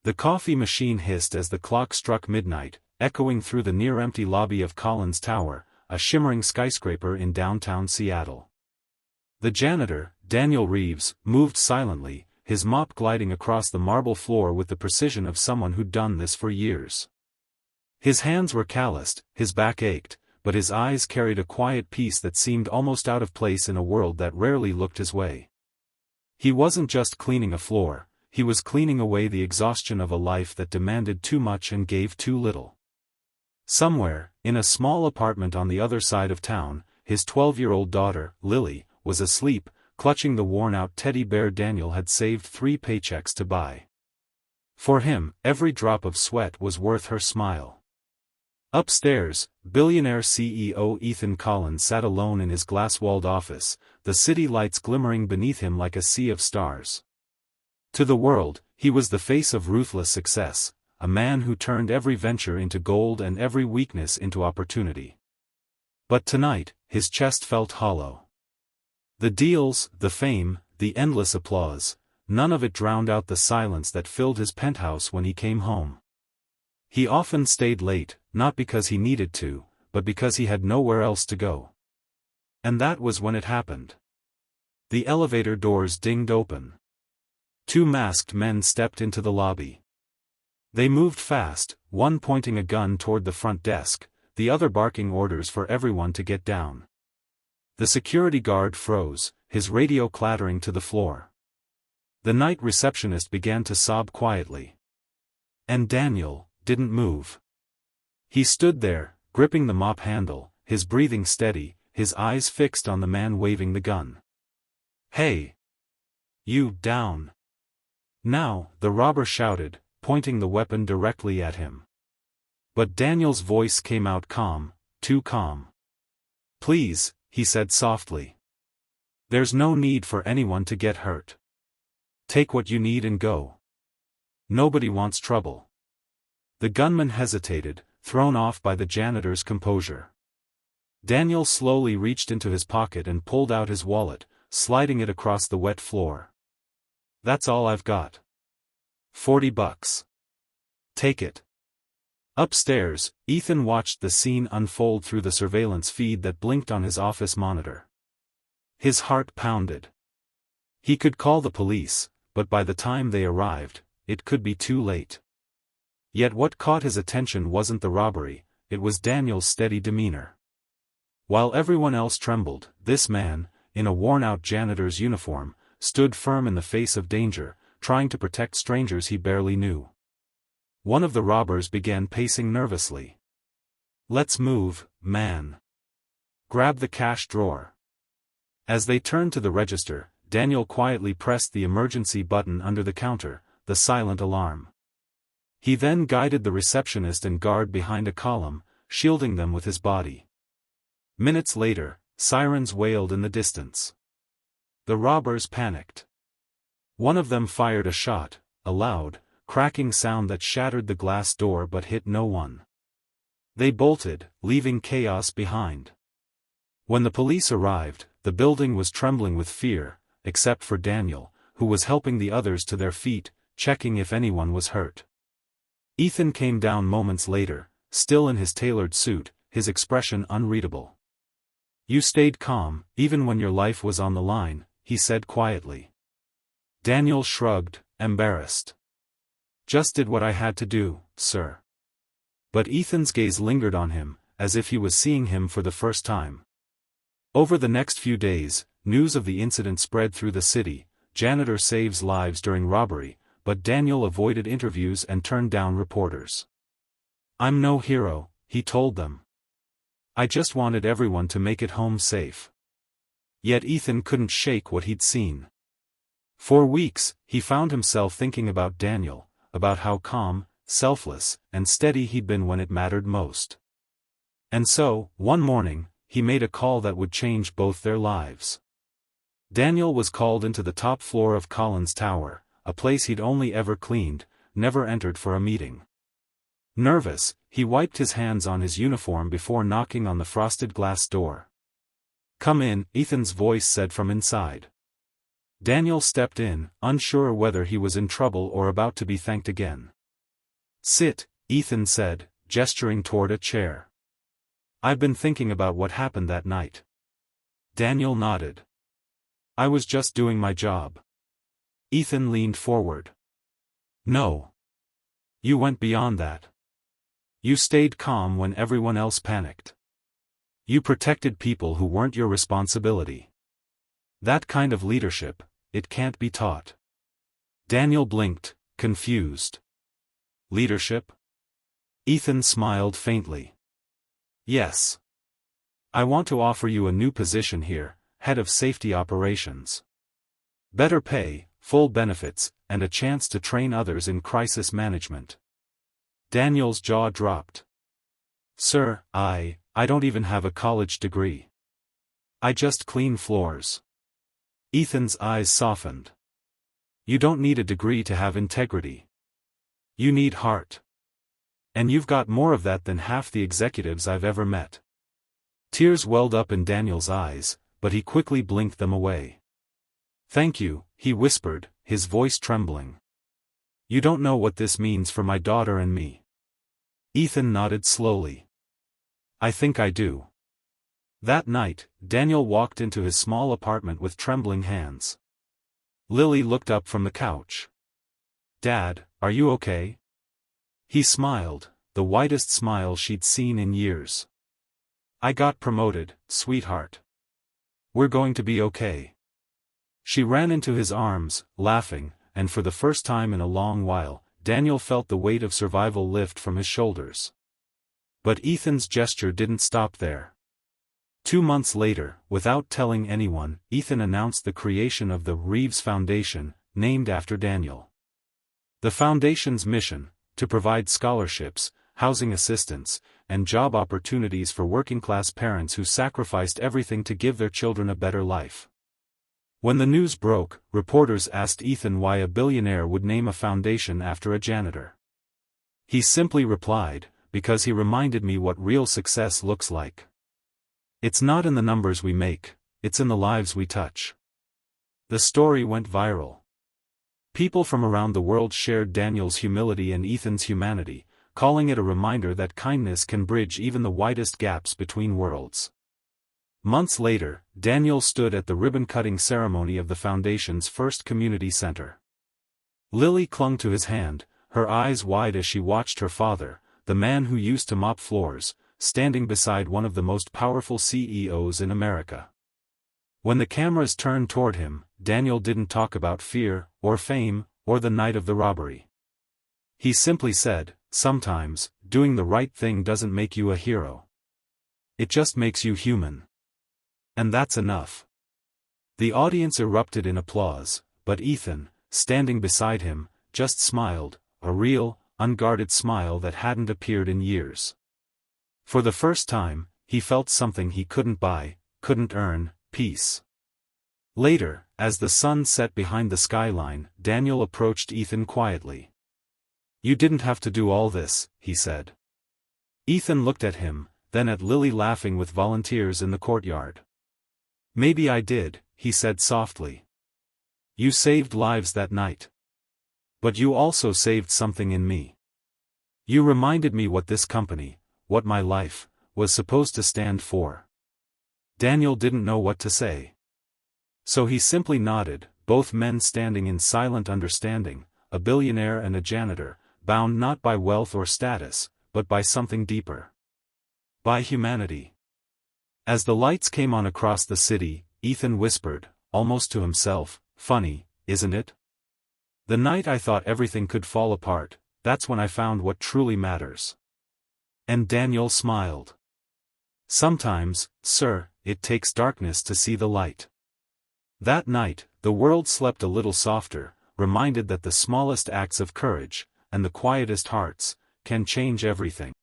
The coffee machine hissed as the clock struck midnight, echoing through the near-empty lobby of Collins Tower, a shimmering skyscraper in downtown Seattle. The janitor, Daniel Reeves, moved silently, his mop gliding across the marble floor with the precision of someone who'd done this for years. His hands were calloused, his back ached, but his eyes carried a quiet peace that seemed almost out of place in a world that rarely looked his way. He wasn't just cleaning a floor, he was cleaning away the exhaustion of a life that demanded too much and gave too little. Somewhere, in a small apartment on the other side of town, his 12-year-old daughter, Lily, was asleep, clutching the worn-out teddy bear Daniel had saved 3 paychecks to buy. For him, every drop of sweat was worth her smile. Upstairs, Billionaire CEO Ethan Collins sat alone in his glass-walled office, the city lights glimmering beneath him like a sea of stars. To the world, he was the face of ruthless success, a man who turned every venture into gold and every weakness into opportunity. But tonight, his chest felt hollow. The deals, the fame, the endless applause, none of it drowned out the silence that filled his penthouse when he came home. He often stayed late, not because he needed to, but because he had nowhere else to go. And that was when it happened. The elevator doors dinged open. 2 masked men stepped into the lobby. They moved fast, one pointing a gun toward the front desk, the other barking orders for everyone to get down. The security guard froze, his radio clattering to the floor. The night receptionist began to sob quietly. And Daniel didn't move. He stood there, gripping the mop handle, his breathing steady, his eyes fixed on the man waving the gun. "Hey! You, down!" "Now," the robber shouted, pointing the weapon directly at him. But Daniel's voice came out calm, too calm. "Please," he said softly. "There's no need for anyone to get hurt. Take what you need and go. Nobody wants trouble." The gunman hesitated, thrown off by the janitor's composure. Daniel slowly reached into his pocket and pulled out his wallet, sliding it across the wet floor. "That's all I've got. $40. Take it." Upstairs, Ethan watched the scene unfold through the surveillance feed that blinked on his office monitor. His heart pounded. He could call the police, but by the time they arrived, it could be too late. Yet what caught his attention wasn't the robbery, it was Daniel's steady demeanor. While everyone else trembled, this man, in a worn-out janitor's uniform, stood firm in the face of danger, trying to protect strangers he barely knew. One of the robbers began pacing nervously. "Let's move, man. Grab the cash drawer." As they turned to the register, Daniel quietly pressed the emergency button under the counter, the silent alarm. He then guided the receptionist and guard behind a column, shielding them with his body. Minutes later, sirens wailed in the distance. The robbers panicked. One of them fired a shot, a loud, cracking sound that shattered the glass door but hit no one. They bolted, leaving chaos behind. When the police arrived, the building was trembling with fear, except for Daniel, who was helping the others to their feet, checking if anyone was hurt. Ethan came down moments later, still in his tailored suit, his expression unreadable. "You stayed calm, even when your life was on the line," he said quietly. Daniel shrugged, embarrassed. "Just did what I had to do, sir." But Ethan's gaze lingered on him, as if he was seeing him for the first time. Over the next few days, news of the incident spread through the city. Janitor saves lives during robbery, but Daniel avoided interviews and turned down reporters. "I'm no hero," he told them. "I just wanted everyone to make it home safe." Yet Ethan couldn't shake what he'd seen. For weeks, he found himself thinking about Daniel, about how calm, selfless, and steady he'd been when it mattered most. And so, one morning, he made a call that would change both their lives. Daniel was called into the top floor of Collins Tower, a place he'd only ever cleaned, never entered for a meeting. Nervous, he wiped his hands on his uniform before knocking on the frosted glass door. "Come in," Ethan's voice said from inside. Daniel stepped in, unsure whether he was in trouble or about to be thanked again. "Sit," Ethan said, gesturing toward a chair. "I've been thinking about what happened that night." Daniel nodded. "I was just doing my job." Ethan leaned forward. "No. You went beyond that. You stayed calm when everyone else panicked. You protected people who weren't your responsibility. That kind of leadership, it can't be taught." Daniel blinked, confused. "Leadership?" Ethan smiled faintly. "Yes. I want to offer you a new position here, head of safety operations. Better pay, full benefits, and a chance to train others in crisis management." Daniel's jaw dropped. "Sir, I don't even have a college degree. I just clean floors." Ethan's eyes softened. "You don't need a degree to have integrity. You need heart. And you've got more of that than half the executives I've ever met." Tears welled up in Daniel's eyes, but he quickly blinked them away. "Thank you," he whispered, his voice trembling. "You don't know what this means for my daughter and me." Ethan nodded slowly. "I think I do." That night, Daniel walked into his small apartment with trembling hands. Lily looked up from the couch. "Dad, are you okay?" He smiled, the widest smile she'd seen in years. "I got promoted, sweetheart. We're going to be okay." She ran into his arms, laughing, and for the first time in a long while, Daniel felt the weight of survival lift from his shoulders. But Ethan's gesture didn't stop there. 2 months later, without telling anyone, Ethan announced the creation of the Reeves Foundation, named after Daniel. The foundation's mission: to provide scholarships, housing assistance, and job opportunities for working-class parents who sacrificed everything to give their children a better life. When the news broke, reporters asked Ethan why a billionaire would name a foundation after a janitor. He simply replied, "Because he reminded me what real success looks like. It's not in the numbers we make, it's in the lives we touch." The story went viral. People from around the world shared Daniel's humility and Ethan's humanity, calling it a reminder that kindness can bridge even the widest gaps between worlds. Months later, Daniel stood at the ribbon-cutting ceremony of the foundation's first community center. Lily clung to his hand, her eyes wide as she watched her father, the man who used to mop floors, standing beside one of the most powerful CEOs in America. When the cameras turned toward him, Daniel didn't talk about fear, or fame, or the night of the robbery. He simply said, "Sometimes, doing the right thing doesn't make you a hero. It just makes you human. And that's enough." The audience erupted in applause, but Ethan, standing beside him, just smiled, a real, unguarded smile that hadn't appeared in years. For the first time, he felt something he couldn't buy, couldn't earn: peace. Later, as the sun set behind the skyline, Daniel approached Ethan quietly. "You didn't have to do all this," he said. Ethan looked at him, then at Lily laughing with volunteers in the courtyard. "Maybe I did," he said softly. "You saved lives that night. But you also saved something in me. You reminded me what this company, what my life, was supposed to stand for." Daniel didn't know what to say. So he simply nodded, both men standing in silent understanding, a billionaire and a janitor, bound not by wealth or status, but by something deeper. By humanity. As the lights came on across the city, Ethan whispered, almost to himself, "Funny, isn't it? The night I thought everything could fall apart, that's when I found what truly matters." And Daniel smiled. "Sometimes, sir, it takes darkness to see the light." That night, the world slept a little softer, reminded that the smallest acts of courage, and the quietest hearts, can change everything.